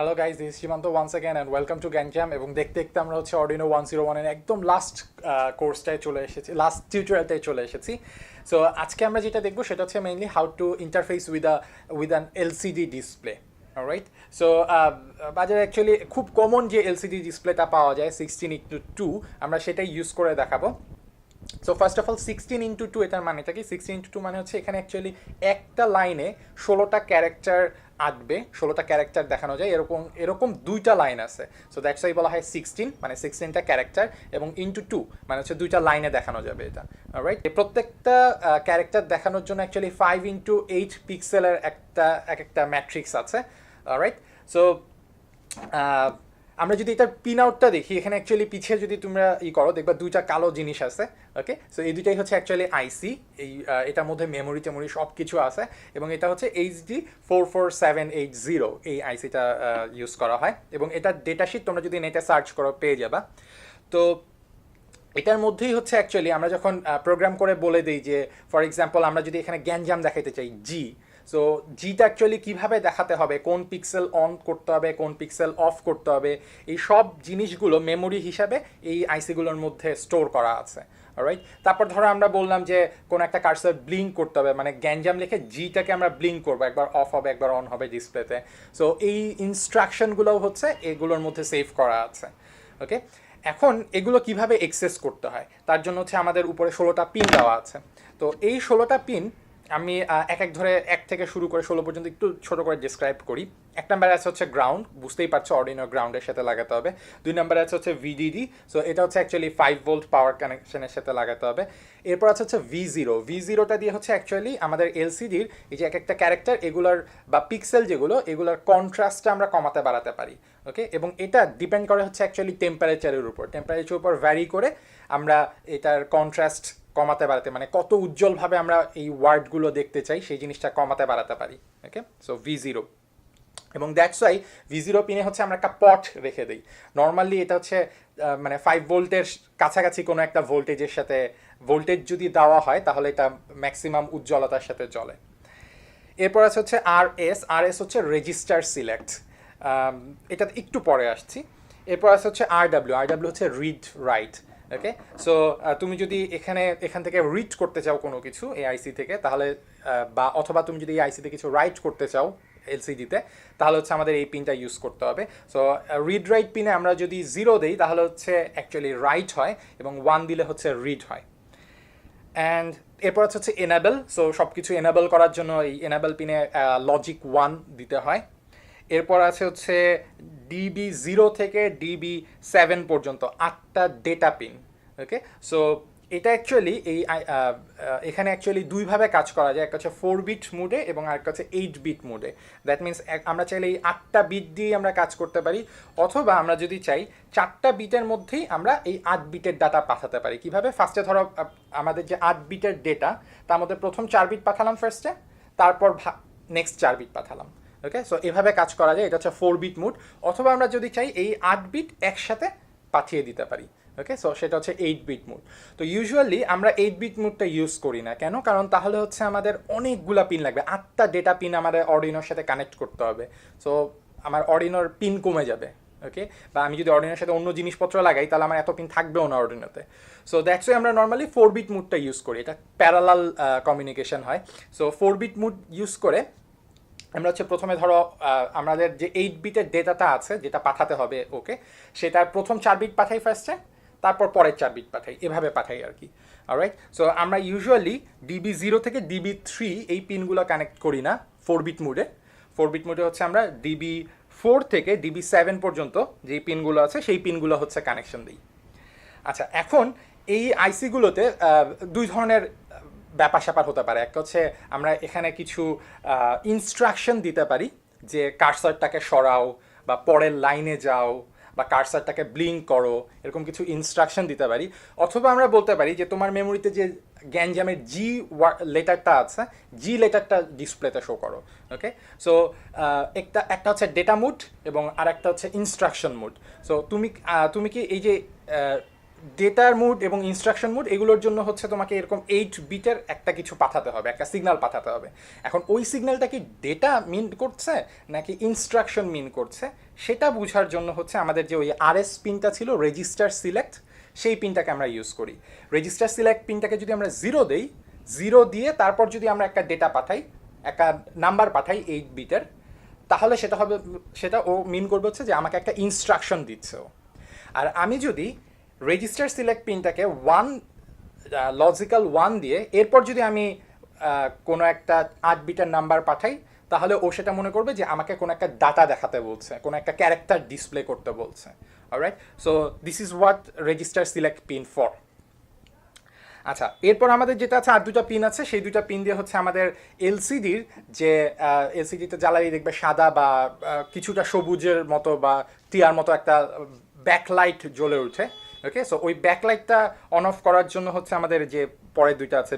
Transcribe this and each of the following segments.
Hello guys, this is Shimanto once again and welcome to GyanJam এবং দেখতে দেখতে আমরা হচ্ছে Arduino 101 এর একদম লাস্ট কোর্সটায় চলে এসেছি, লাস্ট টিউটোরিয়ালটায় চলে এসেছি। সো আজকে আমরা যেটা দেখব সেটা হচ্ছে mainly how to interface with an LCD display. Alright, so বাজারে অ্যাকচুয়ালি খুব কমন যে এলসিডি ডিসপ্লেটা পাওয়া যায় 16:2, আমরা সেটাই ইউজ করে দেখাবো। সো ফার্স্ট অফ অল 16:2 এটার মানেটা কি? 16:2 মানে হচ্ছে এখানে অ্যাকচুয়ালি একটা লাইনে 16টা ক্যারেক্টার আঁকবে, 16টা ক্যারেক্টার দেখানো যায়, এরকম দুইটা লাইন আছে। সো দ্যাটস ওয়াই বলা হয় 16, মানে 16টা ক্যারেক্টার, এবং ইন্টু 2 মানে হচ্ছে দুইটা লাইনে দেখানো যাবে এটা। রাইট, প্রত্যেকটা ক্যারেক্টার দেখানোর জন্য অ্যাকচুয়ালি 5x8 পিক্সেলের এক একটা ম্যাট্রিক্স আছে। রাইট, সো আমরা যদি এটার পিন আউটটা দেখি, এখানে অ্যাকচুয়ালি পিছিয়ে যদি তোমরা করো দেখবা দুইটা কালো জিনিস আছে। ওকে, সো এই দুইটাই হচ্ছে অ্যাকচুয়ালি আইসি, এটার মধ্যে মেমোরি টেমোরি সব কিছু আছে, এবং এটা হচ্ছে HD 44780 এই আইসিটা ইউজ করা হয়, এবং এটার ডেটাশিট তোমরা যদি নেটে সার্চ করো পেয়ে যাবা। তো এটার মধ্যেই হচ্ছে অ্যাকচুয়ালি আমরা যখন প্রোগ্রাম করে বলে দিই যে ফর এক্সাম্পল আমরা যদি এখানে গ্যানজাম দেখাতে চাই জি, সো জিটা অ্যাকচুয়ালি কীভাবে দেখাতে হবে, কোন পিক্সেল অন করতে হবে, কোন পিক্সেল অফ করতে হবে, এই সব জিনিসগুলো মেমোরি হিসাবে এই আইসিগুলোর মধ্যে স্টোর করা আছে। রাইট, তারপর ধরো আমরা বললাম যে কোনো একটা কার্সার ব্লিঙ্ক করতে হবে, মানে গ্যানজাম লিখে জিটাকে আমরা ব্লিঙ্ক করবো, একবার অফ হবে একবার অন হবে ডিসপ্লেতে। সো এই ইনস্ট্রাকশনগুলোও হচ্ছে এগুলোর মধ্যে সেভ করা আছে। ওকে, এখন এগুলো কিভাবে অ্যাক্সেস করতে হয় তার জন্য হচ্ছে আমাদের উপরে 16টা পিন দেওয়া আছে। তো এই 16টা পিন আমি এক ধরে 1 থেকে শুরু করে 16 পর্যন্ত একটু ছোট করে ডিসক্রাইব করি। 1 নাম্বারে আছে হচ্ছে গ্রাউন্ড, বুঝতেই পারছো অর্ডিনো গ্রাউন্ডের সাথে লাগাতে হবে। 2 নাম্বারে আছে হচ্ছে ভিডিডি, সো এটা হচ্ছে অ্যাকচুয়ালি 5 ভোল্ট পাওয়ার কানেকশনের সাথে লাগাতে হবে। এরপর আছে হচ্ছে V0টা দিয়ে হচ্ছে অ্যাকচুয়ালি আমাদের এলসিডির এই যে এক একটা ক্যারেক্টার এগুলোর বা পিক্সেল যেগুলো এগুলোর কন্ট্রাস্টটা আমরা কমাতে বাড়াতে পারি। ওকে, এবং এটা ডিপেন্ড করে হচ্ছে অ্যাকচুয়ালি টেম্পারেচারের উপর ভ্যারি করে আমরা এটার কন্ট্রাস্ট কমাতে বাড়াতে, মানে কত উজ্জ্বলভাবে আমরা এই ওয়ার্ডগুলো দেখতে চাই সেই জিনিসটা কমাতে বাড়াতে পারি। ওকে, সো V0, এবং দ্যাটস ওয়াই V0 পিনে হচ্ছে আমরা একটা পট রেখে দিই। নর্মালি এটা হচ্ছে মানে 5 ভোল্টের কাছাকাছি কোনো একটা ভোল্টেজের সাথে ভোল্টেজ যদি দেওয়া হয় তাহলে এটা ম্যাক্সিমাম উজ্জ্বলতার সাথে জ্বলে। এরপর আছে হচ্ছে RS হচ্ছে রেজিস্টার সিলেক্ট, এটা একটু পরে আসছি। এরপর আছে হচ্ছে RW হচ্ছে রিড রাইট। ওকে, সো তুমি যদি এখান থেকে রিড করতে চাও কোনো কিছু এই আইসি থেকে, তাহলে বা অথবা তুমি যদি এই আইসিতে কিছু রাইট করতে চাও এলসিডিতে, তাহলে হচ্ছে আমাদের এই পিনটা ইউজ করতে হবে। সো রিড রাইট পিনে আমরা যদি 0 দিই তাহলে হচ্ছে অ্যাকচুয়ালি রাইট হয়, এবং 1 দিলে হচ্ছে রিড হয়। অ্যান্ড এরপর হচ্ছে এনেবল, সো সব কিছু এনেবল করার জন্য এই এনেবল পিনে লজিক 1 দিতে হয়। এরপর আছে হচ্ছে DB0 থেকে DB7 পর্যন্ত 8টা ডেটা পিন। ওকে, সো এটা অ্যাকচুয়ালি এখানে অ্যাকচুয়ালি দুইভাবে কাজ করা যায়, একটা হচ্ছে 4 বিট মোডে এবং আরেকটা হচ্ছে 8 বিট মোডে। দ্যাট মিনস আমরা চাইলে এই 8টা বিট দিয়ে আমরা কাজ করতে পারি, অথবা আমরা যদি চাই 4টা বিটের মধ্যেই আমরা এই 8 বিটের ডাটা পাঠাতে পারি। কিভাবে? ফার্স্টে ধরো আমাদের যে 8 বিটের ডেটা তার মধ্যে প্রথম 4 বিট পাঠালাম ফার্স্টে, তারপর নেক্সট 4 বিট পাঠালাম। ওকে, সো এভাবে কাজ করা যায়, এটা হচ্ছে 4 বিট মোড, অথবা আমরা যদি চাই এই 8 বিট একসাথে পাঠিয়ে দিতে পারি। ওকে, সো সেটা হচ্ছে 8 বিট মোড। তো ইউজুয়ালি আমরা 8 বিট মোডটা ইউজ করি না, কেন? কারণ তাহলে হচ্ছে আমাদের অনেকগুলা পিন লাগবে, 8টা ডেটা পিন আমাদের অর্ডিনোর সাথে কানেক্ট করতে হবে। সো আমার অর্ডিনোর পিন কমে যাবে। ওকে, বা আমি যদি অর্ডিনোর সাথে অন্য জিনিসপত্র লাগাই তাহলে আমার এত পিন থাকবেও না অর্ডিনোতে। সো দ্যাটস ওয়াই আমরা নর্মালি 4 বিট মোডটা ইউজ করি, এটা প্যারালাল কমিউনিকেশন হয়। সো 4 বিট মোড ইউজ করে আমরা হচ্ছে প্রথমে ধরো আমাদের যে 8 বিটের ডেটাটা আছে যেটা পাঠাতে হবে, ওকে, সেটার প্রথম 4 বিট পাঠাই ফার্স্টে, তারপর পরের 4 বিট পাঠাই, এভাবে পাঠাই আর কি। অলরাইট, সো আমরা ইউজুয়ালি DB0 থেকে DB3 এই পিনগুলো কানেক্ট করি না 4 বিট মোডে। 4 বিট মোডে হচ্ছে আমরা DB4 থেকে DB7 পর্যন্ত যে পিনগুলো আছে সেই পিনগুলো হচ্ছে কানেকশন দিই। আচ্ছা, এখন এই আইসিগুলোতে দুই ধরনের ব্যাপার স্যাপার হতে পারে। একটা হচ্ছে আমরা এখানে কিছু ইনস্ট্রাকশন দিতে পারি, যে কার্সারটাকে সরাও, বা পরের লাইনে যাও, বা কার্সারটাকে ব্লিঙ্ক করো, এরকম কিছু ইনস্ট্রাকশন দিতে পারি। অথবা আমরা বলতে পারি যে তোমার মেমোরিতে যে গ্যানজামের জি লেটারটা আছে, জি লেটারটা ডিসপ্লেতে শো করো। ওকে, সো একটা হচ্ছে ডেটা মুড এবং আর একটা হচ্ছে ইনস্ট্রাকশন মুড। সো তুমি কি এই যে ডেটার মুড এবং ইনস্ট্রাকশন মুড এগুলোর জন্য হচ্ছে তোমাকে এরকম 8 বিটের একটা কিছু পাঠাতে হবে, একটা সিগন্যাল পাঠাতে হবে। এখন ওই সিগন্যালটা কি ডেটা মিন করছে নাকি ইনস্ট্রাকশন মিন করছে সেটা বোঝার জন্য হচ্ছে আমাদের যে ওই আরএস পিনটা ছিল, রেজিস্টার সিলেক্ট, সেই পিনটাকে আমরা ইউজ করি। রেজিস্টার সিলেক্ট পিনটাকে যদি আমরা 0 দেই, 0 দিয়ে তারপর যদি আমরা একটা ডেটা পাঠাই, একটা নাম্বার পাঠাই 8 বিটের, তাহলে সেটা হবে, সেটা ও মিন করবে হচ্ছে যে আমাকে একটা ইনস্ট্রাকশন দিচ্ছে ও। আর আমি যদি রেজিস্টার সিলেক্ট পিনটাকে 1 লজিক্যাল 1 দিয়ে এরপর যদি আমি কোনো একটা 8 বিটের নাম্বার পাঠাই, তাহলে ও সেটা মনে করবে যে আমাকে কোনো একটা ডাটা দেখাতে বলছে, কোনো একটা ক্যারেক্টার ডিসপ্লে করতে বলছে। Alright, so this is what register select pin for. আচ্ছা, এরপর আমাদের যেটা আছে আর দুটা পিন আছে, সেই দুটা পিন দিয়ে হচ্ছে আমাদের এলসিডির যে এলসিডিতে জ্বালালি দেখবে সাদা বা কিছুটা সবুজের মতো বা টিয়ার মতো একটা ব্যাকলাইট জ্বলে ওঠে। ওকে, সো ওই ব্যাকলাইটটা অন অফ করার জন্য হচ্ছে আমাদের যে পরে দুইটা আছে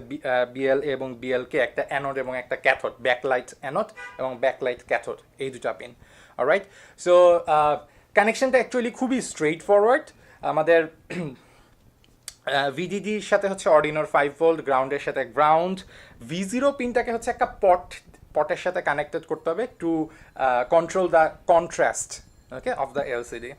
বিএল এবং বিএলকে, একটা অ্যানোড এবং একটা ক্যাথোড, ব্যাকলাইট অ্যানোড এবং ব্যাকলাইট ক্যাথোড, এই দুটা পিন। অলরাইট, সো কানেকশনটা অ্যাকচুয়ালি খুবই স্ট্রেইট ফরওয়ার্ড। আমাদের ভিডিডির সাথে হচ্ছে অর্ডিনোর 5 ভোল্ট, গ্রাউন্ডের সাথে গ্রাউন্ড, V0 পিনটাকে হচ্ছে একটা পটের সাথে কানেক্টেড করতে হবে to control the contrast, okay, of the LCD.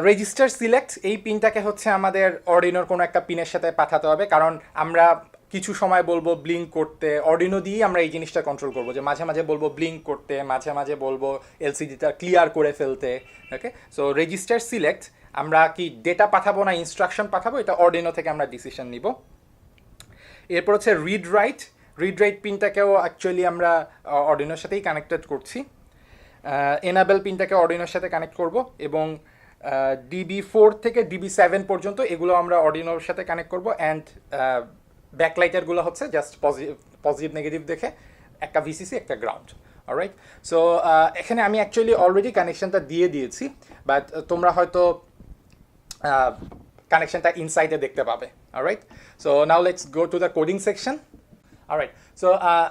Register select, এই পিনটাকে হচ্ছে আমাদের অর্ডিনোর কোনো একটা পিনের সাথে পাঠাতে হবে, কারণ আমরা কিছু সময় বলবো ব্লিঙ্ক করতে, অর্ডিনো দিয়েই আমরা এই জিনিসটা কন্ট্রোল করবো, যে মাঝে মাঝে বলবো ব্লিঙ্ক করতে, মাঝে মাঝে বলবো এলসিডিটা ক্লিয়ার করে ফেলতে। ওকে, সো রেজিস্টার সিলেক্ট, আমরা কি ডেটা পাঠাবো না ইনস্ট্রাকশন পাঠাবো, এটা অর্ডিনো থেকে আমরা ডিসিশন নিব। এরপর হচ্ছে রিড রাইট, রিড রাইট পিনটাকেও অ্যাকচুয়ালি আমরা অর্ডিনোর সাথেই কানেক্টেড করছি। এনাবেল পিনটাকে অর্ডিনোর সাথে কানেক্ট করব, এবং DB4 থেকে DB7 পর্যন্ত এগুলো আমরা অর্ডিনোর সাথে কানেক্ট করব। অ্যান্ড ব্যাকলাইটারগুলো হচ্ছে জাস্ট পজিটিভ নেগেটিভ দেখে একটা ভিসিসি, একটা গ্রাউন্ড। অলরাইট, সো এখানে আমি অ্যাকচুয়ালি অলরেডি কানেকশনটা দিয়ে দিয়েছি, বাট তোমরা হয়তো কানেকশনটা ইনসাইডে দেখতে পাবে। Alright, so now let's go to the coding section. Alright, so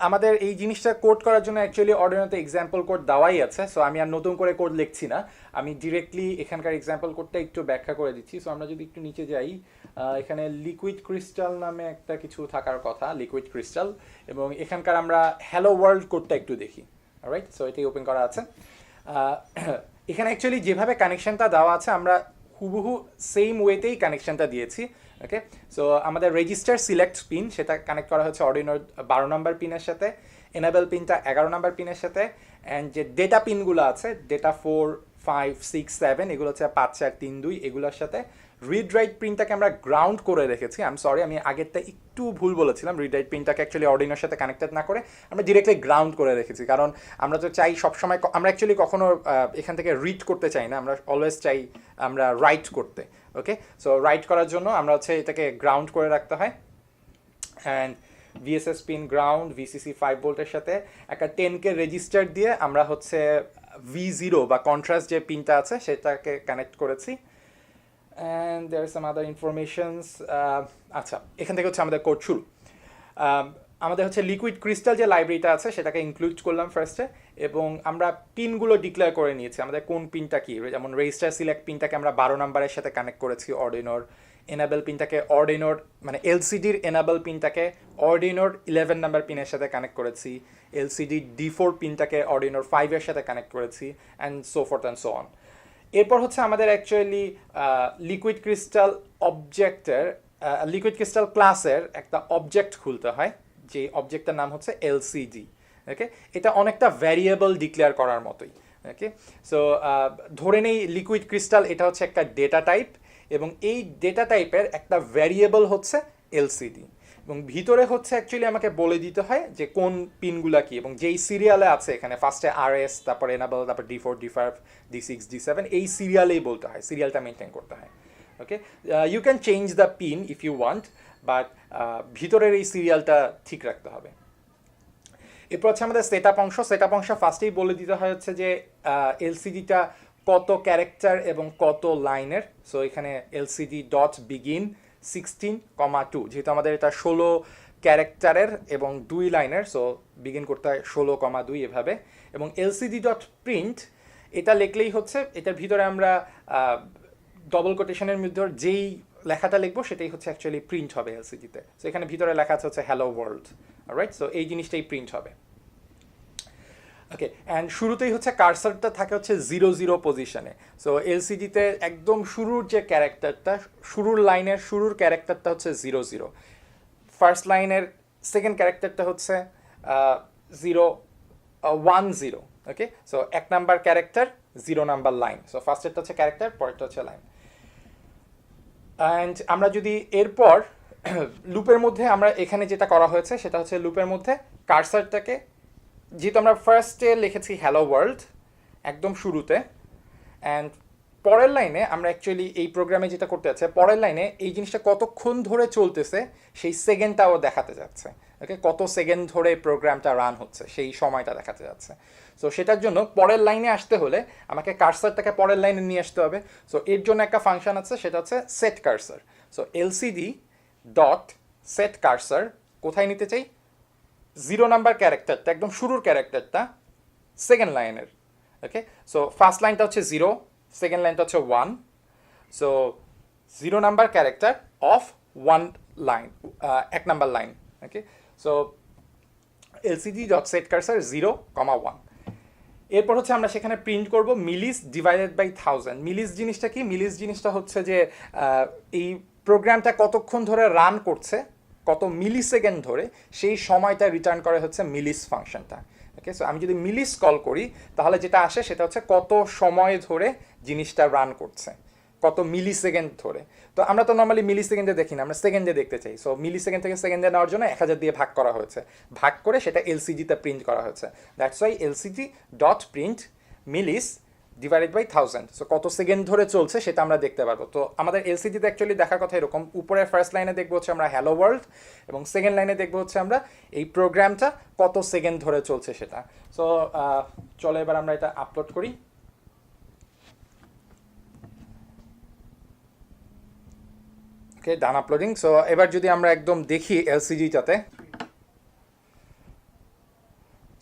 আমাদের এই জিনিসটা কোড করার জন্য অ্যাকচুয়ালি অর্ডিনোতে এক্সাম্পল কোড দেওয়াই আছে, সো আমি আর নতুন করে কোড লিখছি না, আমি ডিরেক্টলি এখানকার এক্সাম্পল কোডটা একটু ব্যাখ্যা করে দিচ্ছি। সো আমরা যদি একটু নিচে যাই, এখানে লিকুইড ক্রিস্টাল নামে একটা কিছু থাকার কথা, লিকুইড ক্রিস্টাল, এবং এখানকার আমরা হ্যালো ওয়ার্ল্ড কোডটা একটু দেখি। অলরাইট, সো এটাই ওপেন করা আছে। এখানে অ্যাকচুয়ালি যেভাবে কানেকশনটা দেওয়া আছে আমরা হুবহু সেম ওয়েতেই কানেকশনটা দিয়েছি। ওকে, সো আমাদের রেজিস্টার সিলেক্ট পিন, সেটা কানেক্ট করা হচ্ছে অর্ডিনোর 12 নম্বর পিনের সাথে, এনাবেল পিনটা 11 নম্বর পিনের সাথে, অ্যান্ড যে ডেটা পিনগুলো আছে, ডেটা 4, 5, 6, 7, এগুলো হচ্ছে 5, 4, 3, 2 এগুলোর সাথে। রিড রাইট পিনটাকে আমরা গ্রাউন্ড করে রেখেছি। আই এম সরি, আমি আগেরটা একটু ভুল বলেছিলাম, রিড রাইট পিনটাকে অ্যাকচুয়ালি অর্ডিনোর সাথে কানেক্টেড না করে আমরা ডিরেক্টলি গ্রাউন্ড করে রেখেছি, কারণ আমরা তো চাই সবসময়, আমরা অ্যাকচুয়ালি কখনো এখান থেকে রিড করতে চাই না, আমরা অলওয়েজ চাই আমরা রাইট করতে। ওকে, সো রাইট করার জন্য আমরা হচ্ছে এটাকে গ্রাউন্ড করে রাখতে হয়। And VSS pin ground, VCC 5 ভোল্টের সাথে একটা 10K রেজিস্টার দিয়ে আমরা হচ্ছে V0 বা কন্ট্রাস্ট যে পিনটা আছে সেটাকে কানেক্ট করেছি। And there are some other informations. আচ্ছা, এখান থেকে হচ্ছে আমাদের কোড শুরু। আমাদের হচ্ছে লিকুইড ক্রিস্টাল যে লাইব্রেরিটা আছে সেটাকে ইনক্লুড করলাম ফার্স্টে, এবং আমরা পিনগুলো ডিক্লেয়ার করে নিয়েছি আমাদের কোন পিনটা কি। যেমন রেজিস্টার সিলেক্ট পিনটাকে আমরা 12 নম্বরের সাথে কানেক্ট করেছি অর্ডিনোর, এনাবেল পিনটাকে অর্ডিনোর মানে এলসিডির এনাবেল পিনটাকে অর্ডিনোর 11 নাম্বার পিনের সাথে কানেক্ট করেছি, এলসিডি D4 পিনটাকে অর্ডিনোর 5 এর সাথে কানেক্ট করেছি, and so forth and so on. এরপর হচ্ছে আমাদের অ্যাকচুয়ালি লিকুইড ক্রিস্টাল অবজেক্টের, লিকুইড ক্রিস্টাল ক্লাসের একটা অবজেক্ট খুলতে হয়, যে অবজেক্টটার নাম হচ্ছে এলসিডি। ওকে, এটা অনেকটা ভ্যারিয়েবল ডিক্লেয়ার করার মতোই। ওকে, সো ধরে নেই লিকুইড ক্রিস্টাল এটা হচ্ছে একটা ডেটা টাইপ, এবং এই ডেটা টাইপের একটা ভ্যারিয়েবল হচ্ছে এলসিডি, এবং ভিতরে হচ্ছে অ্যাকচুয়ালি আমাকে বলে দিতে হয় যে কোন পিনগুলা কি, এবং যেই সিরিয়ালে আছে এখানে ফার্স্টে RS, তারপর এনাবেল, তারপর D4, D5, D6, D7, এই সিরিয়ালেই বলতে হয়, সিরিয়ালটা মেনটেন করতে হয়। Okay, you can change the pin if you want, but ভিতরের এই সিরিয়ালটা ঠিক রাখতে হবে। এরপর হচ্ছে আমাদের সেটআপ অংশ। সেটআপ অংশ ফার্স্টেই বলে দিতে হয় হচ্ছে যে এলসিডিটা কত ক্যারেক্টার এবং কত লাইনের। সো এখানে এলসিডি ডট বিগিন 16,2, যেহেতু আমাদের এটা 16 ক্যারেক্টারের এবং 2 লাইনের, সো বিগিন করতে হয় 16,2 এভাবে। এবং এলসিডি ডট প্রিন্ট, এটা লিখলেই হচ্ছে এটার ভিতরে আমরা ডবল কোটেশনের মধ্যে যেই লেখাটা লিখবো সেটাই হচ্ছে অ্যাকচুয়ালি প্রিন্ট হবে এলসিডিতে। সো এখানে ভিতরে লেখা আছে হচ্ছে হ্যালো ওয়ার্ল্ড, রাইট? সো এই জিনিসটাই প্রিন্ট হবে। ওকে, অ্যান্ড শুরুতেই হচ্ছে কার্সারটা থাকে হচ্ছে 0 0 পজিশনে। সো এলসিডিতে একদম শুরুর যে ক্যারেক্টারটা, শুরুর লাইনের শুরুর ক্যারেক্টারটা হচ্ছে 0 0, ফার্স্ট লাইনের সেকেন্ড ক্যারেক্টারটা হচ্ছে 0 1 0। Okay, so 1 number character 0 number line. So ফার্স্টেরটা হচ্ছে ক্যারেক্টার, পরেরটা হচ্ছে লাইন। অ্যান্ড আমরা যদি এরপর লুপের মধ্যে আমরা এখানে যেটা করা হয়েছে সেটা হচ্ছে লুপের মধ্যে কার্সারটাকে, যেহেতু আমরা ফার্স্টে লিখেছি হ্যালো ওয়ার্ল্ড একদম শুরুতে, অ্যান্ড পরের লাইনে আমরা অ্যাকচুয়ালি এই প্রোগ্রামে যেটা করতে যাচ্ছে, পরের লাইনে এই জিনিসটা কতক্ষণ ধরে চলতেছে সেই সেকেন্ডটাও দেখাতে যাচ্ছে। ওকে, কত সেকেন্ড ধরে প্রোগ্রামটা রান হচ্ছে সেই সময়টা দেখাতে যাচ্ছে। সো সেটার জন্য পরের লাইনে আসতে হলে আমাকে কার্সারটাকে পরের লাইনে নিয়ে আসতে হবে। সো এর জন্য একটা ফাংশন আছে, সেটা হচ্ছে set cursor. So LCD dot set cursor কোথায় নিতে চাই? 0 নাম্বার ক্যারেক্টারটা, একদম শুরুর ক্যারেক্টারটা সেকেন্ড লাইনের। ওকে, সো ফার্স্ট লাইনটা হচ্ছে 0, সেকেন্ড লাইনটা হচ্ছে 1। So 0 number character of 1 line, 1 number line. Okay, so LCD dot set cursor 0, 1। এরপর হচ্ছে আমরা সেখানে প্রিন্ট করব মিলিস ডিভাইডেড বাই 1000। মিলিস জিনিসটা কি? মিলিস জিনিসটা হচ্ছে যে এই প্রোগ্রামটা কতক্ষণ ধরে রান করছে, কত মিলি সেকেন্ড ধরে, সেই সময়টা রিটার্ন করে হচ্ছে মিলিস ফাংশনটা। ওকে, সো আমি যদি মিলিস কল করি তাহলে যেটা আসে সেটা হচ্ছে কত সময় ধরে জিনিসটা রান করছে, কত মিলি সেকেন্ড ধরে। তো আমরা তো নর্মালি মিলি সেকেন্ডে দেখি না, আমরা সেকেন্ডে দেখতে চাই। সো মিলি সেকেন্ড থেকে সেকেন্ডে নেওয়ার জন্য 1000 দিয়ে ভাগ করা হয়েছে, ভাগ করে সেটা এলসিডিতে প্রিন্ট করা হয়েছে। That's why LCD dot print millis divided by 1000। So কত সেকেন্ড ধরে চলছে সেটা আমরা দেখতে পারবো। তো আমাদের এলসিডিতে অ্যাকচুয়ালি দেখার কথা এরকম, উপরে ফার্স্ট লাইনে দেখবো হচ্ছে আমরা হ্যালো ওয়ার্ল্ড, এবং সেকেন্ড লাইনে দেখবো হচ্ছে আমরা এই প্রোগ্রামটা কত সেকেন্ড ধরে চলছে সেটা। সো চলো এবার আমরা এটা আপলোড করি। ওকে, ডান আপলোডিং। সো এবার যদি আমরা একদম দেখি এলসিডিটাতে,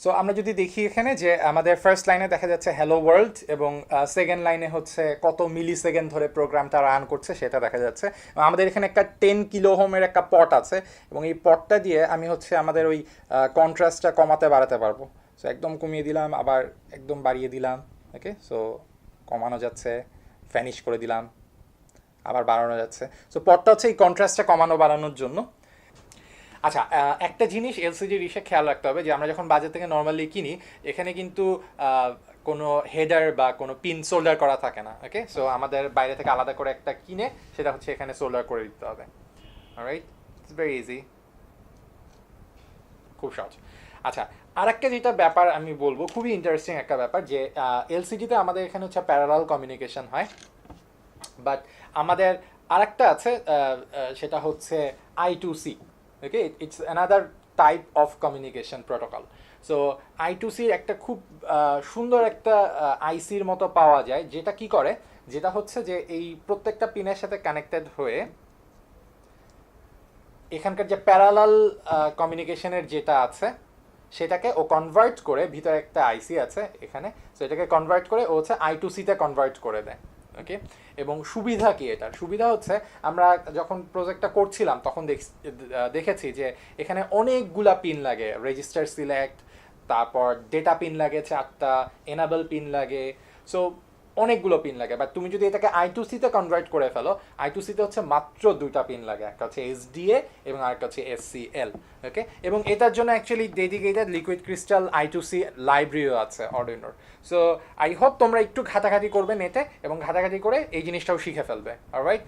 সো আমরা যদি দেখি এখানে যে আমাদের ফার্স্ট লাইনে দেখা যাচ্ছে হ্যালো ওয়ার্ল্ড, এবং সেকেন্ড লাইনে হচ্ছে কত মিলি সেকেন্ড ধরে প্রোগ্রামটা রান করছে সেটা দেখা যাচ্ছে। আমাদের এখানে একটা 10 কিলো হোমের একটা পট আছে, এবং এই পটটা দিয়ে আমি হচ্ছে আমাদের ওই কন্ট্রাস্টটা কমাতে বাড়াতে পারবো। সো একদম কমিয়ে দিলাম, আবার একদম বাড়িয়ে দিলাম। ওকে, সো কমানো যাচ্ছে, ফ্যানিশ করে দিলাম, আবার বাড়ানো যাচ্ছে। সো পটটা হচ্ছে এই কন্ট্রাস্টটা কমানো বাড়ানোর জন্য। আচ্ছা, একটা জিনিস এলসিডি ডিশে খেয়াল রাখতে হবে যে আমরা যখন বাজার থেকে নর্মালি কিনি, এখানে কিন্তু কোনো হেডার বা কোনো পিন সোল্ডার করা থাকে না। ওকে, সো আমাদের বাইরে থেকে আলাদা করে একটা কিনে সেটা হচ্ছে এখানে সোল্ডার করে দিতে হবে। অলরাইট, ইটস ভেরি ইজি, খুব সহজ। আচ্ছা, আর একটা যেটা ব্যাপার আমি বলবো, খুবই ইন্টারেস্টিং একটা ব্যাপার, যে এলসিডিতে আমাদের এখানে হচ্ছে প্যারালাল কমিউনিকেশন হয়, বাট আমাদের আরেকটা আছে, সেটা হচ্ছে I2C। Okay, it's another type of communication protocol. So I2C একটা খুব সুন্দর একটা আইসির মতো পাওয়া যায়, যেটা কি করে, যেটা হচ্ছে যে এই প্রত্যেকটা পিনের সাথে কানেক্টেড হয়ে এখানকার যে প্যারালাল কমিউনিকেশনের যেটা আছে সেটাকে ও কনভার্ট করে, ভিতরে একটা আইসি আছে এখানে, সো এটাকে কনভার্ট করে ও হচ্ছে I2C-তে কনভার্ট করে দেয়। ওকে, এবং সুবিধা কি এটার? সুবিধা হচ্ছে আমরা যখন প্রজেক্টটা করছিলাম তখন দেখেছি যে এখানে অনেকগুলা পিন লাগে, রেজিস্টার সিলেক্ট, তারপর ডেটা পিন লাগে 4টা, এনাবল পিন লাগে, সো অনেকগুলো পিন লাগে। বাট তুমি যদি এটাকে I2C-তে কনভার্ট করে ফেলো, I2C-তে হচ্ছে মাত্র 2টা পিন লাগে, একটা হচ্ছে SDA এবং আরেকটা হচ্ছে SCL। ওকে, এবং এটার জন্য actually dedicated liquid crystal I2C লাইব্রেরিও আছে অর্ডিনোর। সো আই হোপ তোমরা একটু ঘাটাঘাটি করবে নেটে, এবং ঘাটাঘাটি করে এই জিনিসটাও শিখে ফেলবে। Alright,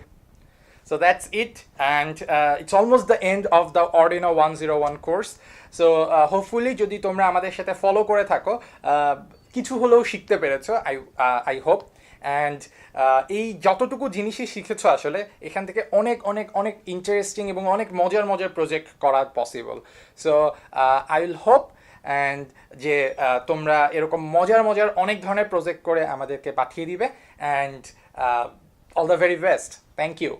so that's it, and it's almost the end of the Arduino 101 course. So hopefully যদি তোমরা আমাদের সাথে ফলো করে থাকো, কিছু হলেও শিখতে পেরেছো, আই হোপ। অ্যান্ড এই যতটুকু জিনিসই শিখেছো আসলে এখান থেকে অনেক অনেক অনেক ইন্টারেস্টিং এবং অনেক মজার মজার প্রজেক্ট করা possible. So I will hope and যে তোমরা এরকম মজার মজার অনেক ধরনের প্রজেক্ট করে আমাদেরকে পাঠিয়ে দিবে। And all the very best, thank you.